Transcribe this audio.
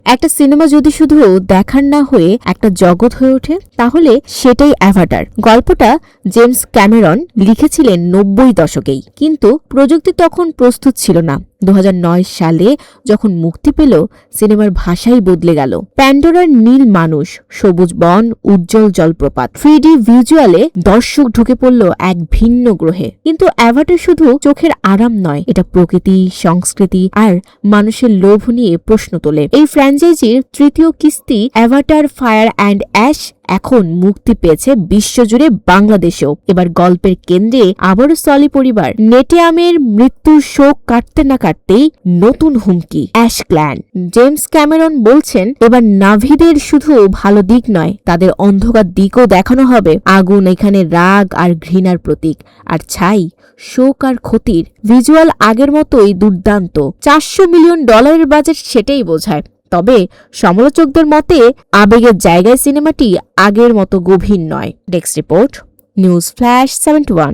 একটা সিনেমা যদি শুধু দেখার না হয়ে একটা জগৎ হয়ে ওঠে তাহলে সেটাই অ্যাভাটার। গল্পটা জেমস ক্যামেরন লিখেছিলেন 90 দশকেই, কিন্তু প্রযুক্তি তখন প্রস্তুত ছিল না। 2009 সালে যখন মুক্তি পেল, সিনেমার ভাষাই বদলে গেল। প্যান্ডোরার নীল মানুষ, সবুজ বন, উজ্জ্বল জলপ্রপাত, 3D ভিজুয়ালে দর্শক ঢুকে পড়ল এক ভিন্ন গ্রহে। কিন্তু অ্যাভাটার শুধু চোখের আরাম নয়, এটা প্রকৃতি, সংস্কৃতি আর মানুষের লোভ নিয়ে প্রশ্ন তোলে। এই ফ্র্যাঞ্চাইজির তৃতীয় কিস্তি অ্যাভাটার ফায়ার অ্যান্ড অ্যাশ এখন মুক্তি পেয়েছে বিশ্বজুড়ে, বাংলাদেশেও। এবার গল্পের কেন্দ্রে আবারও সলি পরিবার। নেটিয়ামের মৃত্যুর শোক কাটতে না কাটতেই নতুন হুমকি, অ্যাশ ক্ল্যান। জেমস ক্যামেরন বলছেন এবার নাভিদের শুধু ভালো দিক নয়, তাদের অন্ধকার দিকও দেখানো হবে। আগুন এখানে রাগ আর ঘৃণার প্রতীক, আর ছাই শোক আর ক্ষতির। ভিজুয়াল আগের মতোই দুর্দান্ত। $400 মিলিয়ন বাজেট সেটাই বোঝায়। তবে সমালোচকদের মতে আবেগের জায়গায় সিনেমাটি আগের মতো গভীর নয়। Desk report, news flash 71।